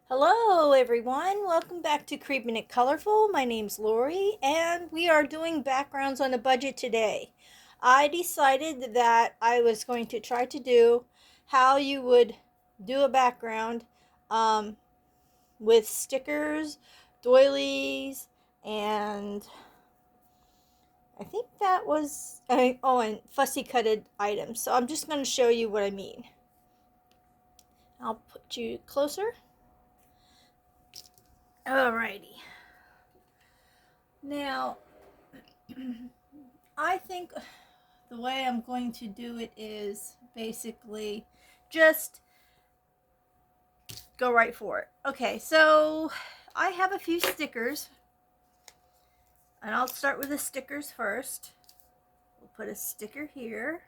Hello everyone, welcome back to Creeping It Colorful. My name's Lori and we are doing backgrounds on a budget today. I decided that I was going to try to do how you would do a background um, with stickers, doilies, and I think that was, and fussy cutted items. So I'm just going to show you what I mean. I'll put you closer. Alrighty. Now, I think the way I'm going to do it is basically just go right for it. Okay, so I have a few stickers, and I'll start with the stickers first. We'll put a sticker here.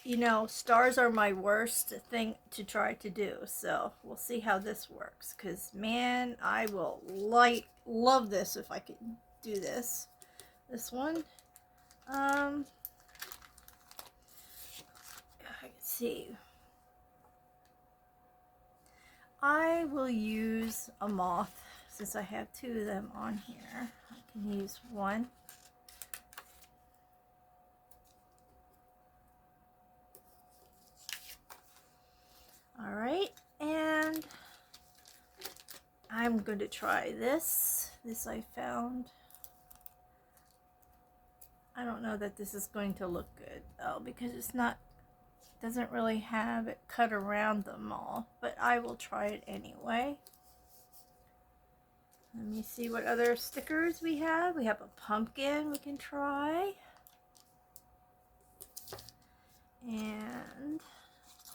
You know, stars are my worst thing to try to do, so we'll see how this works, because man, I will love this if I can do this. This one, let's see. I will use a moth since I have two of them on here. I can use one. All right, and I'm going to try this. This I found. I don't know that this is going to look good though, because it's not, doesn't really have it cut around them all, but I will try it anyway. Let me see what other stickers we have. We have a pumpkin we can try. And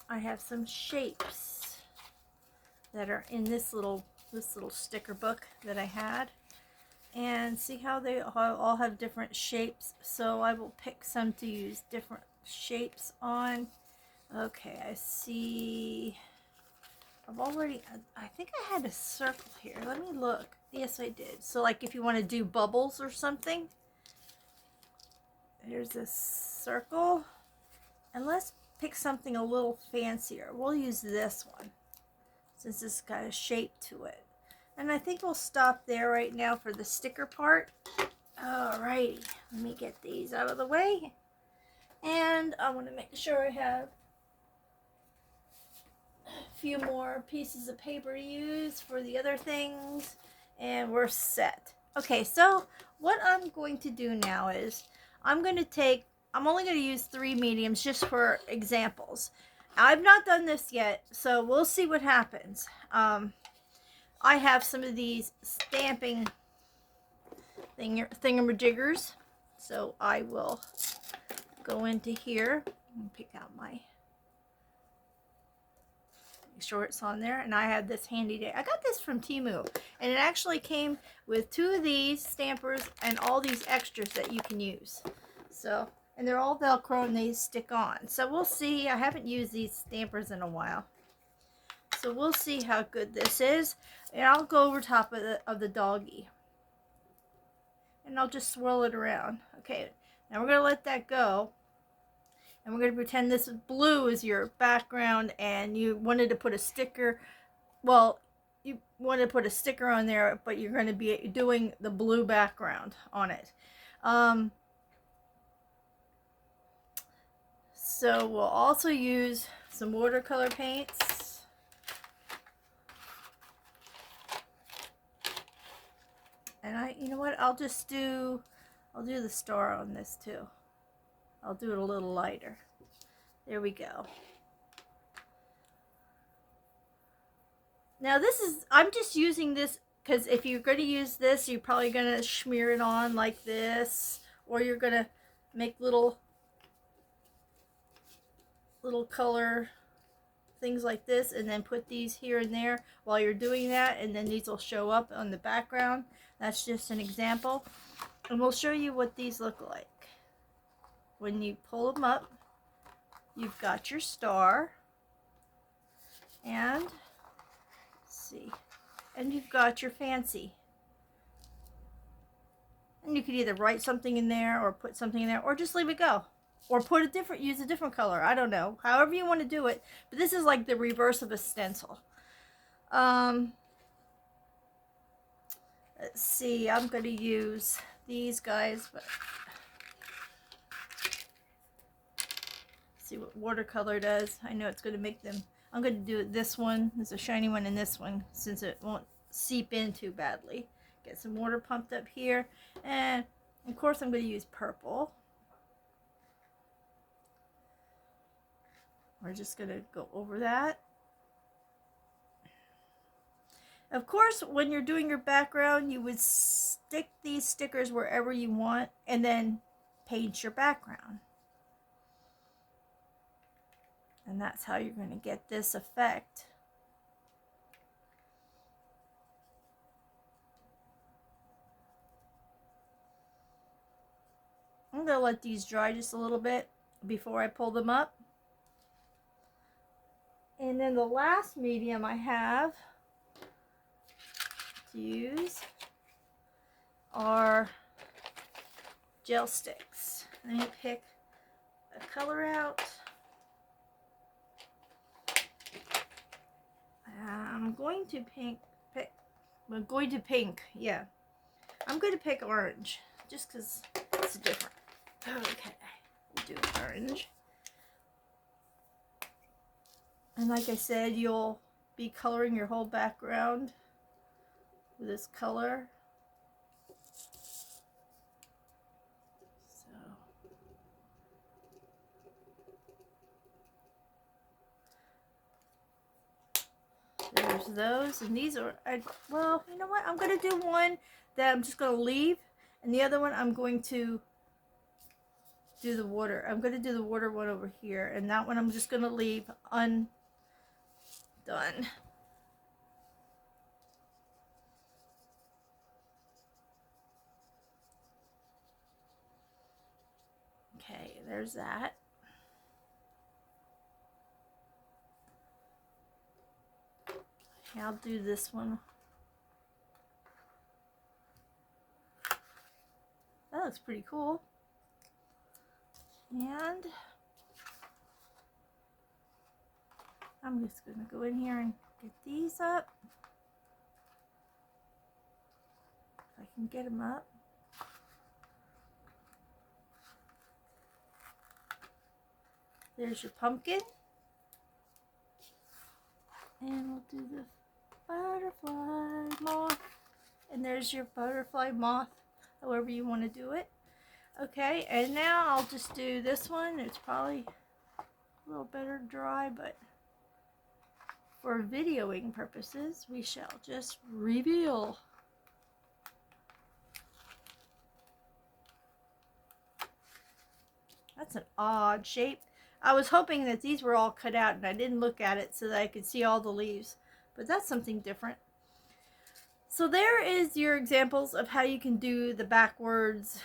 I have some shapes that are in this little sticker book that I had. And see how they all have different shapes. So I will pick some to use different shapes on. Okay, I see. I think I had a circle here. Let me look. Yes, I did. So like if you want to do bubbles or something, here's this circle. And let's pick something a little fancier. We'll use this one since it's got a shape to it. And I think we'll stop there right now for the sticker part. Alrighty, let me get these out of the way. And I want to make sure I have a few more pieces of paper to use for the other things. And we're set. Okay, so what I'm going to do now is I'm only going to use 3 mediums just for examples. I've not done this yet, so we'll see what happens. I have some of these stamping thingamajiggers, so I will go into here and pick out make sure it's on there. And I have this handy day. I got this from Temu, and it actually came with 2 of these stampers and all these extras that you can use. So, and they're all Velcro and they stick on. So we'll see. I haven't used these stampers in a while. So we'll see how good this is. And I'll go over top of the doggy. And I'll just swirl it around. Okay, now we're going to let that go. And we're going to pretend this blue is your background and you wanted to put a sticker. Well, you want to put a sticker on there, but you're going to be doing the blue background on it. So we'll also use some watercolor paints. And you know what, I'll do the star on this too. I'll do it a little lighter. There we go. Now I'm just using this because if you're going to use this, you're probably going to smear it on like this, or you're going to make little color things like this and then put these here and there while you're doing that, and then these will show up on the background. That's just an example, and we'll show you what these look like. When you pull them up, you've got your star, and let's see, and you've got your fancy. And you could either write something in there or put something in there or just leave it go. or use a different color. I don't know. However you want to do it. But this is like the reverse of a stencil. Let's see. I'm going to use these guys, but see what watercolor does. I know it's going to make them. I'm going to do this one. There's a shiny one in this one since it won't seep in too badly. Get some water pumped up here, and of course I'm going to use purple. We're just going to go over that. Of course, when you're doing your background, you would stick these stickers wherever you want and then paint your background. And that's how you're going to get this effect. I'm going to let these dry just a little bit before I pull them up. And then the last medium I have to use are gel sticks. Let me pick a color out. I'm going to pick orange just because it's different. Okay, we'll do orange. And like I said, you'll be coloring your whole background with this color. So there's those, and these are, well, you know what? I'm going to do one that I'm just going to leave, and the other one I'm going to do the water. I'm going to do the water one over here, and that one I'm just going to leave undone. Okay, there's that. Okay, I'll do this one. That looks pretty cool. And I'm just going to go in here and get these up. If I can get them up. There's your pumpkin. And we'll do the butterfly moth. And there's your butterfly moth, however you want to do it. Okay, and now I'll just do this one. It's probably a little better dry, but for videoing purposes, we shall just reveal. That's an odd shape. I was hoping that these were all cut out and I didn't look at it so that I could see all the leaves, but that's something different. So there is your examples of how you can do the backwards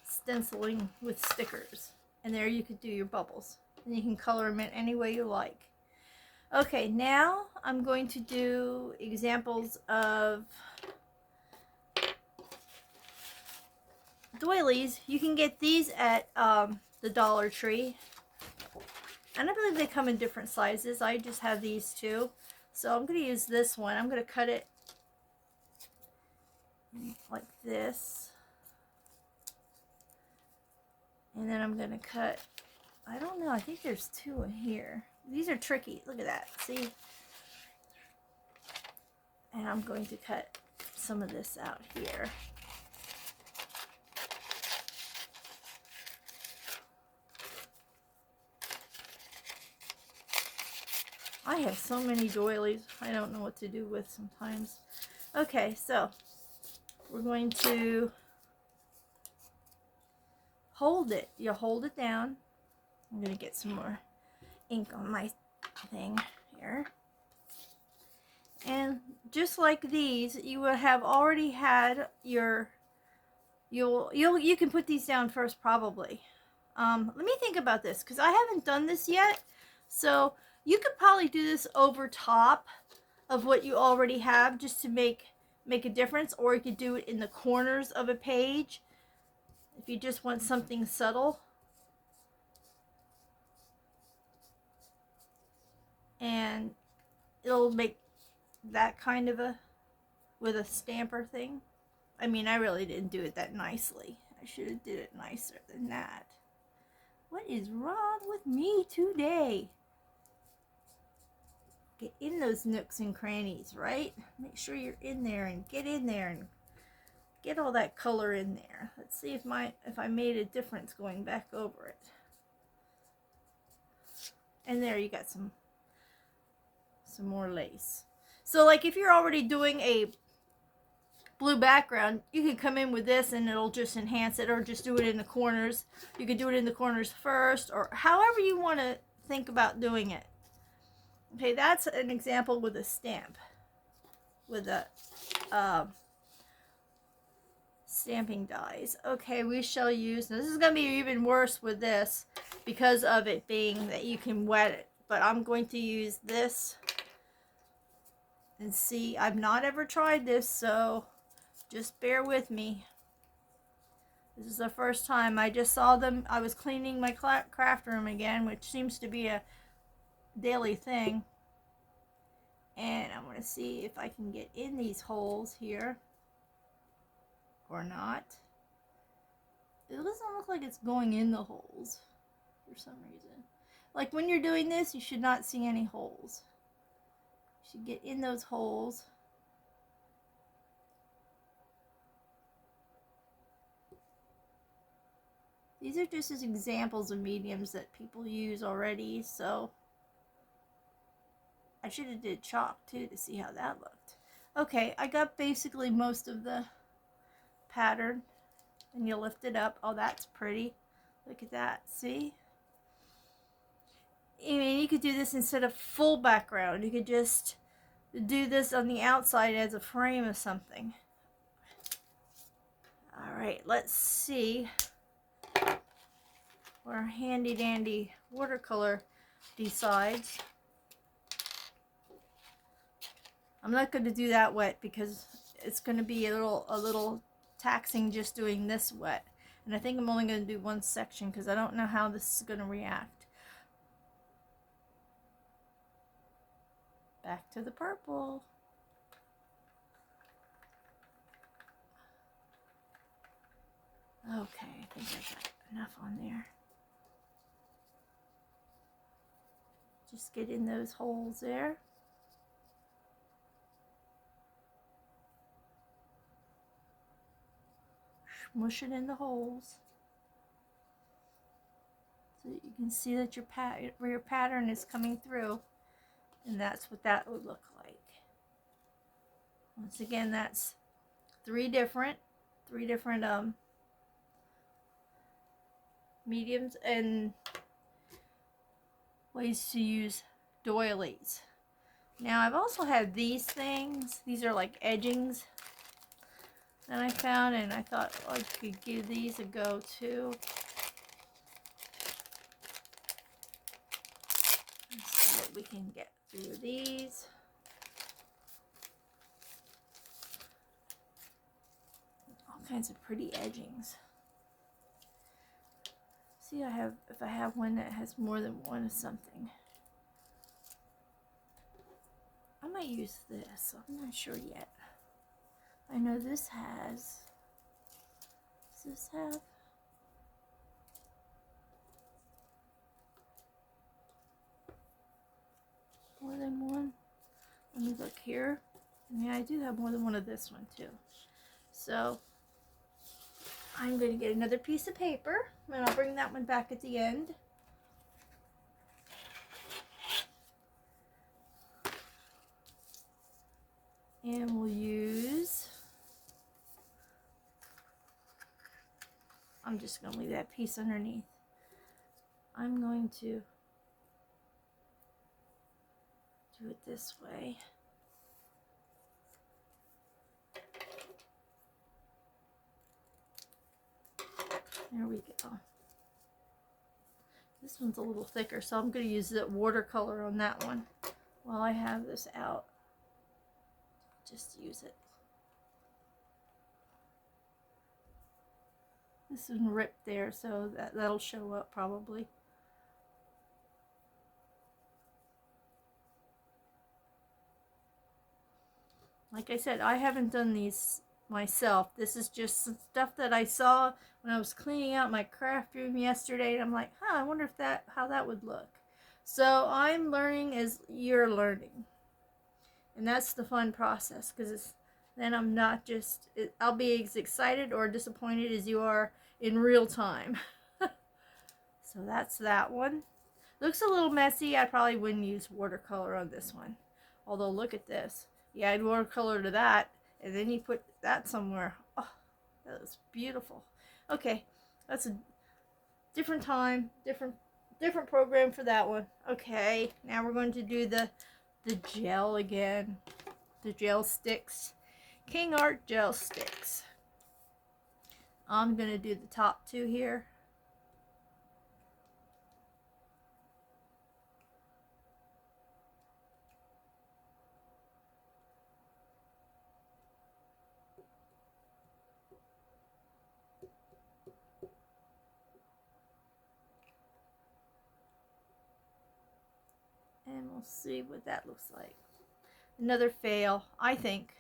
stenciling with stickers. And there you could do your bubbles. And you can color them in any way you like. Okay, now I'm going to do examples of doilies. You can get these at the Dollar Tree. And I believe they come in different sizes. I just have these two. So I'm going to use this one. I'm going to cut it like this. And then I'm going to cut, I don't know, I think there's two in here. These are tricky. Look at that. See? And I'm going to cut some of this out here. I have so many doilies, I don't know what to do with sometimes. Okay, so we're going to hold it. You hold it down. I'm going to get some more ink on my thing here. And just like these, you will have already had your, you can put these down first probably. Let me think about this because I haven't done this yet. So you could probably do this over top of what you already have just to make make a difference, or you could do it in the corners of a page if you just want something subtle. And it'll make that kind of a, with a stamper thing. I mean, I really didn't do it that nicely. I should have did it nicer than that. What is wrong with me today? Get in those nooks and crannies, right? Make sure you're in there and get in there and get all that color in there. Let's see if I made a difference going back over it. And there you got some more lace. So like if you're already doing a blue background, you could come in with this and it'll just enhance it, or just do it in the corners. You could do it in the corners first, or however you want to think about doing it. Okay, that's an example with a stamp, with a stamping dies. Okay, we shall use, now this is going to be even worse with this because of it being that you can wet it, but I'm going to use this and see. I've not ever tried this, so just bear with me. This is the first time. I just saw them. I was cleaning my craft room again, which seems to be a daily thing. And I want to see if I can get in these holes here or not. It doesn't look like it's going in the holes for some reason. Like when you're doing this, you should not see any holes. You should get in those holes. These are just as examples of mediums that people use already, so I should have did chalk too to see how that looked. Okay, I got basically most of the pattern, and you lift it up. Oh, that's pretty. Look at that, see? I mean, you could do this instead of full background. You could just do this on the outside as a frame of something. Alright, let's see where our handy dandy watercolor decides. I'm not going to do that wet because it's going to be a little taxing just doing this wet. And I think I'm only going to do one section because I don't know how this is going to react. Back to the purple. Okay, I think I got enough on there. Just get in those holes there. Smush it in the holes. So you can see that your pattern is coming through. And that's what that would look like. Once again, that's three different mediums and ways to use doilies. Now I've also had these things. These are like edgings that I found, and I thought I could give these a go too. Let's see what we can get through these. All kinds of pretty edgings. See, if I have one that has more than one of something. I might use this. I'm not sure yet. I know this has. Does this have? More than one? Let me look here. Yeah, I do have more than one of this one too. So I'm going to get another piece of paper, and I'll bring that one back at the end. And we'll use, I'm just going to leave that piece underneath. I'm going to do it this way. There we go. This one's a little thicker, so I'm going to use the watercolor on that one while I have this out. Just use it. This one ripped there, so that'll show up probably. Like I said, I haven't done these myself. This is just some stuff that I saw when I was cleaning out my craft room yesterday, and I'm like, I wonder if how that would look. So I'm learning as you're learning, and that's the fun process, because then I'm not just, I'll be as excited or disappointed as you are in real time. So that's that one. Looks a little messy. I probably wouldn't use watercolor on this one. Although look at this. You add watercolor to that, and then you put that somewhere. Oh, that was beautiful. Okay, that's a different time, different program for that one. Okay, now we're going to do the gel again. The gel sticks. King Art gel sticks. I'm going to do the top two here. And we'll see what that looks like. Another fail, I think.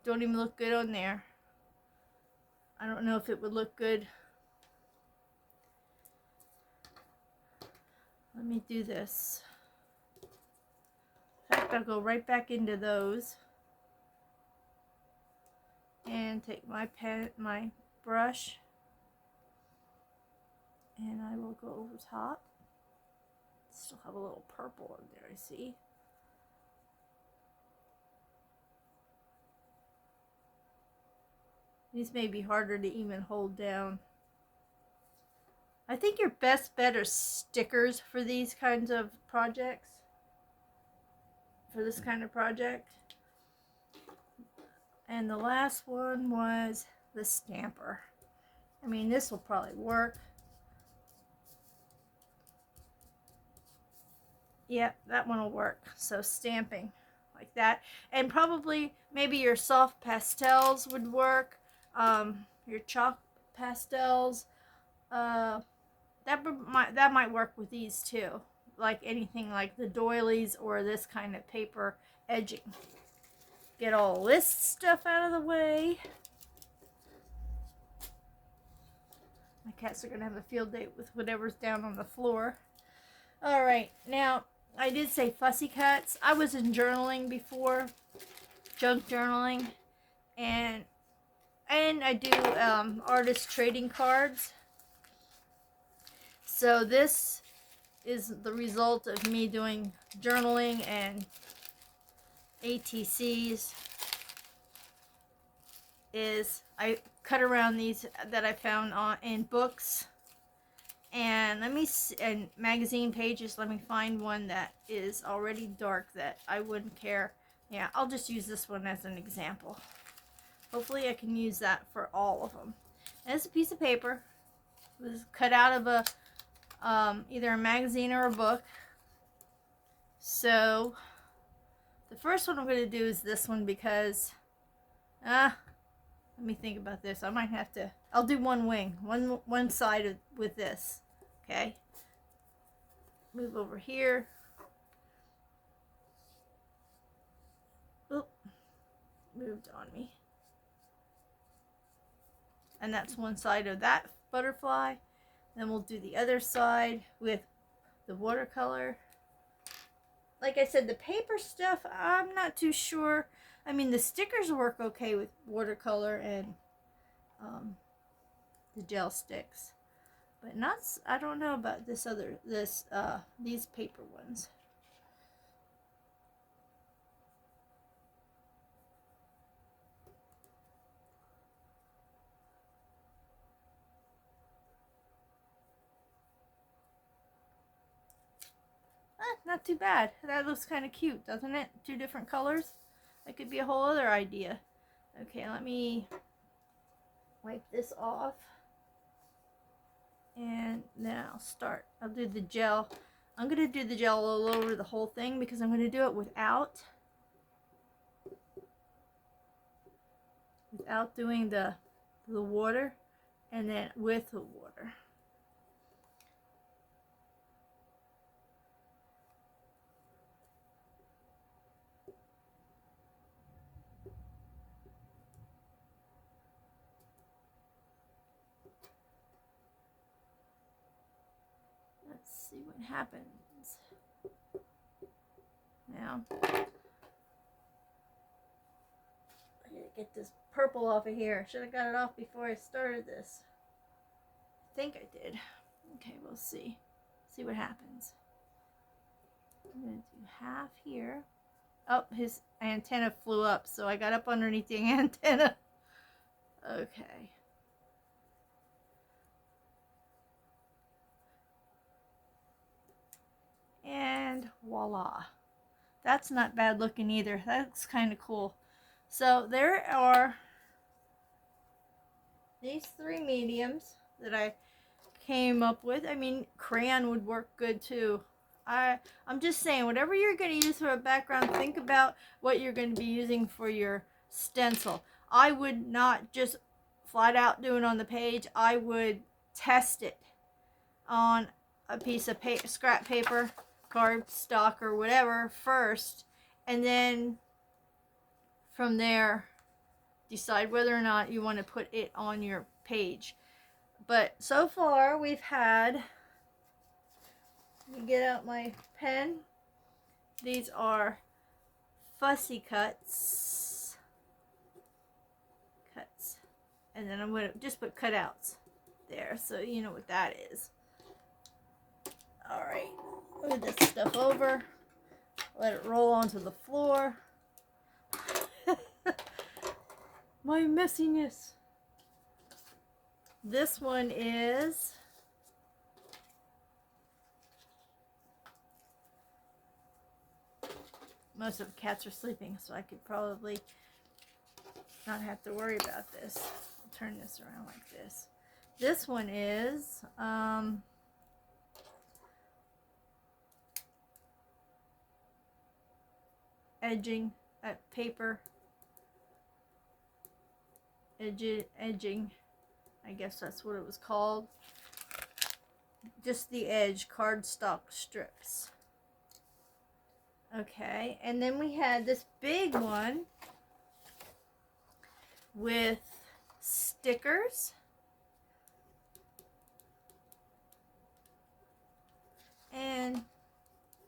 Don't even look good on there. I don't know if it would look good. Let me do this. In fact, I'll go right back into those. And take my pen, my brush. And I will go over top. Still have a little purple in there, I see. These may be harder to even hold down. I think your best bet are stickers for these kinds of projects. For this kind of project. And the last one was the stamper. I mean, this will probably work. Yeah, that one will work. So stamping like that. And probably maybe your soft pastels would work. Your chalk pastels. That might work with these too. Like anything like the doilies or this kind of paper edging. Get all this stuff out of the way. My cats are going to have a field day with whatever's down on the floor. Alright, now I did say fussy cuts. I was in journaling before, junk journaling, and I do artist trading cards. So this is the result of me doing journaling and ATCs. Is I cut around these that I found in books. And let me see, and magazine pages. Let me find one that is already dark that I wouldn't care. Yeah, I'll just use this one as an example. Hopefully I can use that for all of them. And it's a piece of paper. It was cut out of a either a magazine or a book. So the first one I'm going to do is this one because let me think about this. I might have to. I'll do one wing, one side with this. Okay. Move over here. Oop. Moved on me. And that's one side of that butterfly. Then we'll do the other side with the watercolor. Like I said, the paper stuff, I'm not too sure. I mean, the stickers work okay with watercolor and the gel sticks, but not. I don't know about these paper ones. Not too bad. That looks kind of cute, doesn't it? Two different colors. That could be a whole other idea. Okay, let me wipe this off. And then I'll do the gel. I'm going to do the gel all over the whole thing because I'm going to do it without doing the water. and then with the water. Let's see what happens. Now, I gotta get this purple off of here. Should have got it off before I started this. I think I did. Okay, we'll see. See what happens. I'm gonna do half here. Oh, his antenna flew up, so I got up underneath the antenna. Okay. And voila. That's not bad looking either. That's kind of cool. So there are these 3 mediums that I came up with. I mean, crayon would work good too. I'm just saying, whatever you're going to use for a background, think about what you're going to be using for your stencil. I would not just flat out do it on the page. I would test it on a piece of scrap paper, cardstock, or whatever first, and then from there decide whether or not you want to put it on your page. But so far we've had, let me get out my pen, these are fussy cuts, and then I'm going to just put cutouts there so you know what that is. Alright, move this stuff over, let it roll onto the floor. My messiness. This one is most of the cats are sleeping, so I could probably not have to worry about this. I'll turn this around like this. This one is edging paper, edging, I guess that's what it was called. Just the edge, cardstock strips. Okay, and then we had this big one with stickers and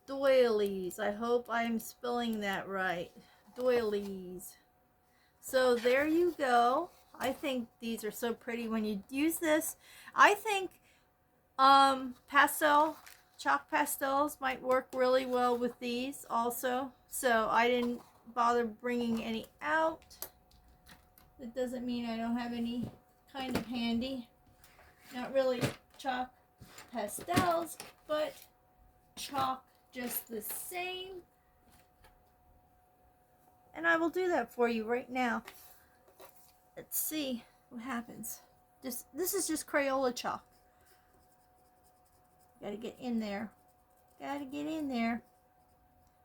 doilies. I hope I'm spelling that right. Doilies. So there you go. I think these are so pretty when you use this. I think chalk pastels might work really well with these also. So I didn't bother bringing any out. That doesn't mean I don't have any kind of handy. Not really chalk pastels, but chalk just the same. And I will do that for you right now. Let's see what happens. This is just Crayola chalk. Gotta get in there. Gotta get in there.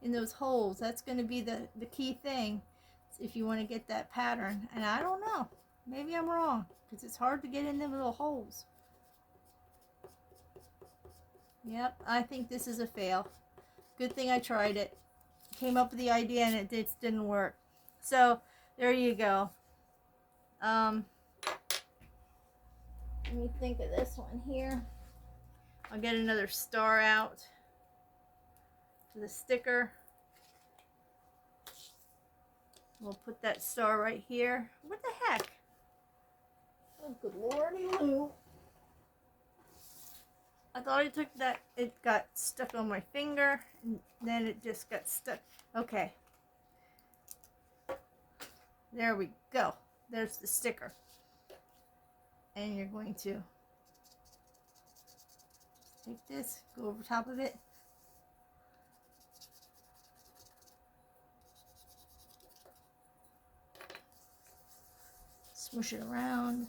In those holes. That's going to be the key thing if you want to get that pattern. And I don't know. Maybe I'm wrong. Because it's hard to get in them little holes. Yep, I think this is a fail. Good thing I tried it. Came up with the idea and it just didn't work. So, there you go. Let me think of this one here. I'll get another star out for the sticker. We'll put that star right here. What the heck? Oh, good lordy Lou. I thought I took that, it got stuck on my finger, and then it just got stuck. Okay. There we go. There's the sticker. And you're going to take this, go over top of it. Smush it around.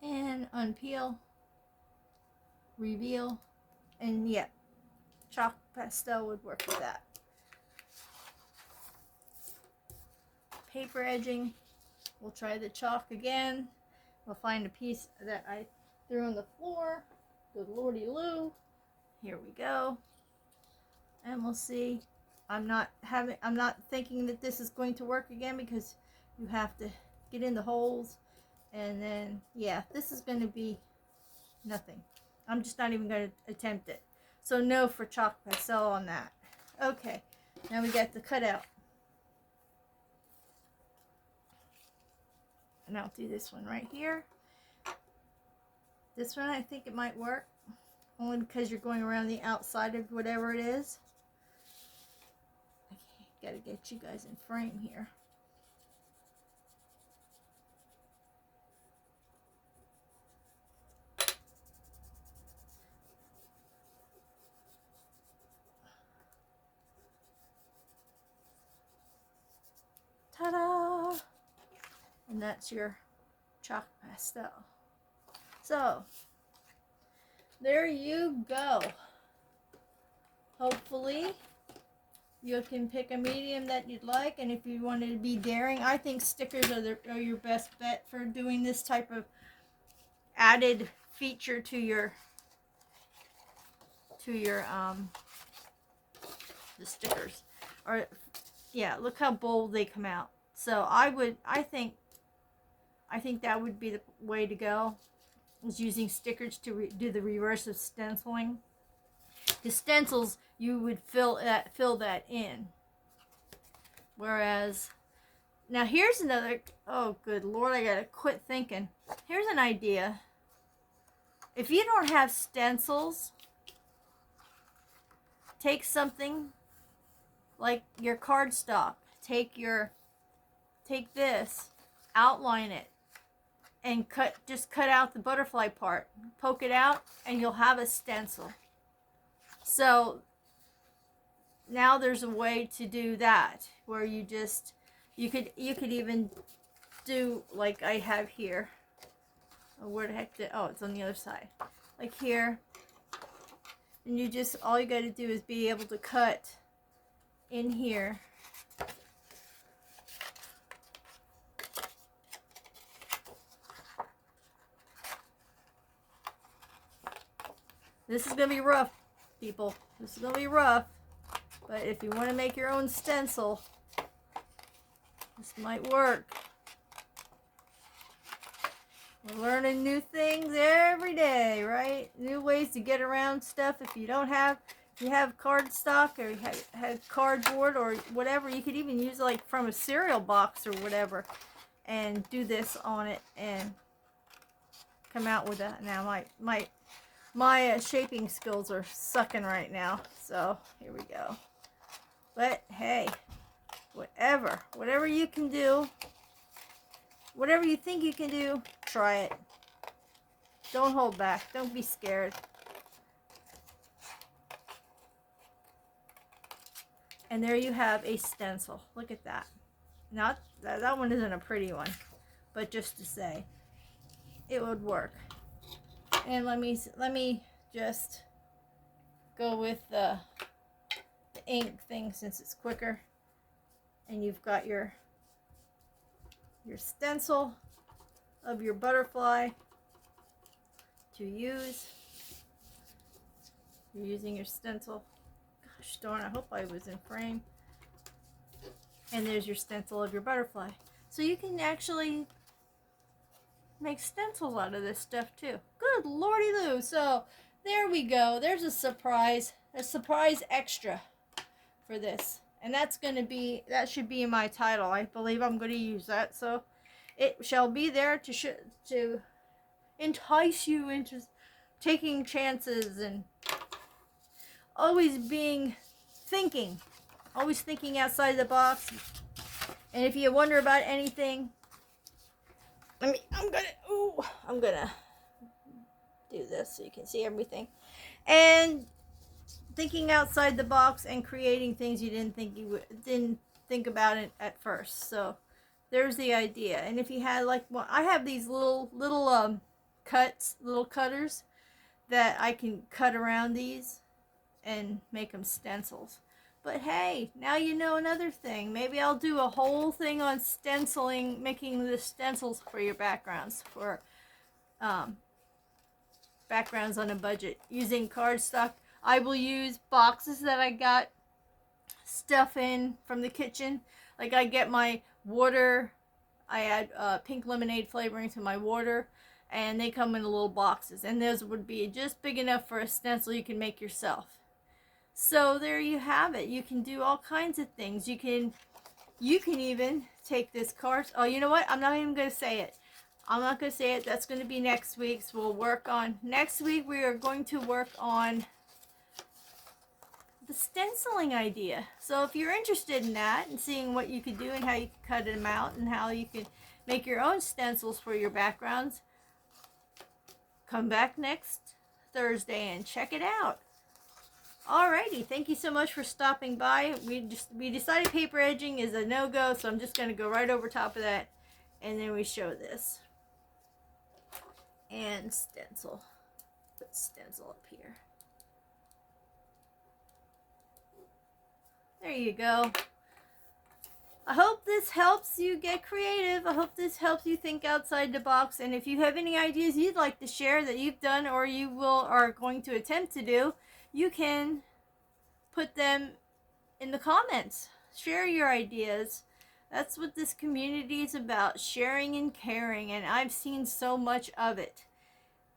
And unpeel. Reveal. And yeah, chalk pastel would work with that. Paper edging. We'll try the chalk again. We'll find a piece that I threw on the floor. Good lordy loo. Here we go. And we'll see. I'm not thinking that this is going to work again because you have to get in the holes. And then, yeah, this is going to be nothing. I'm just not even going to attempt it. So no for chalk pastel on that. Okay, now we got the cutout. And I'll do this one right here. This one, I think it might work. Only because you're going around the outside of whatever it is. Okay, gotta get you guys in frame here. Ta-da! And that's your chalk pastel. So, there you go. Hopefully, you can pick a medium that you'd like, and if you wanted to be daring, I think stickers are your best bet for doing this type of added feature to your the stickers. Or yeah, look how bold they come out. So I think that would be the way to go, is using stickers to do the reverse of stenciling. The stencils, you would fill that in. Whereas, now here's another, oh good lord, I gotta quit thinking. Here's an idea. If you don't have stencils, take something like your cardstock. Take this, outline it, and just cut out the butterfly part. Poke it out, and you'll have a stencil. So now there's a way to do that, where you could even do like I have here. Oh, where the heck oh, it's on the other side. Like here. And all you got to do is be able to cut in here. This is going to be rough, people. This is going to be rough. But if you want to make your own stencil, this might work. We're learning new things every day, right? New ways to get around stuff. If you have cardstock, or you have cardboard or whatever, you could even use it like from a cereal box or whatever, and do this on it and come out with that. Now my shaping skills are sucking right now, so here we go. But hey, whatever you can do, whatever you think you can do, try it. Don't hold back. Don't be scared. And there you have a stencil. Look at that. Not that one isn't a pretty one, but just to say, it would work. And let me just go with the ink thing since it's quicker. And you've got your stencil of your butterfly to use. You're using your stencil. Gosh darn, I hope I was in frame. And there's your stencil of your butterfly. So you can actually make stencils out of this stuff too. Good lordy loo. So there we go. There's a surprise extra for this. And that should be in my title. I believe I'm going to use that. So it shall be there to entice you into taking chances and always thinking outside the box. And if you wonder about anything, I'm gonna do this so you can see everything. And thinking outside the box and creating things you didn't think about it at first. So there's the idea. And if you had I have these little cutters that I can cut around these and make them stencils. But hey, now you know another thing. Maybe I'll do a whole thing on stenciling, making the stencils for your backgrounds for backgrounds on a budget using cardstock. I will use boxes that I got stuff in from the kitchen. Like I get my water, I add pink lemonade flavoring to my water, and they come in little boxes, and those would be just big enough for a stencil you can make yourself. So there you have it. You can do all kinds of things. You can even take this card. Oh, you know what? I'm not even going to say it. I'm not going to say it. That's going to be next week's. We'll work on next week. We are going to work on the stenciling idea. So if you're interested in that and seeing what you could do and how you can cut them out and how you can make your own stencils for your backgrounds, come back next Thursday and check it out. Alrighty, thank you so much for stopping by. We decided paper edging is a no-go, so I'm just going to go right over top of that, and then we show this. And stencil. Put stencil up here. There you go. I hope this helps you get creative. I hope this helps you think outside the box. And if you have any ideas you'd like to share that you've done or you are going to attempt to do, you can put them in the comments. Share your ideas. That's what this community is about, sharing and caring, and I've seen so much of it.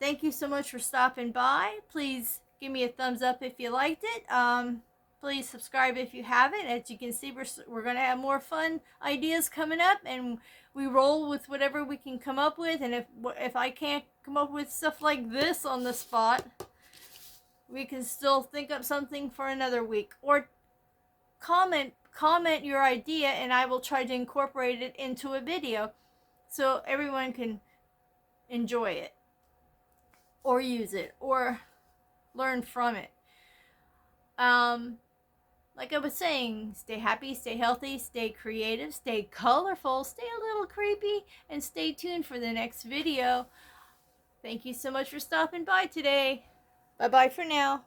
Thank you so much for stopping by. Please give me a thumbs up if you liked it. Please subscribe if you haven't. As you can see, we're going to have more fun ideas coming up, and we roll with whatever we can come up with. And if I can't come up with stuff like this on the spot, we can still think up something for another week. Or comment your idea, and I will try to incorporate it into a video so everyone can enjoy it or use it or learn from it. Like I was saying, stay happy, stay healthy, stay creative, stay colorful, stay a little creepy, and stay tuned for the next video. Thank you so much for stopping by today. Bye-bye for now.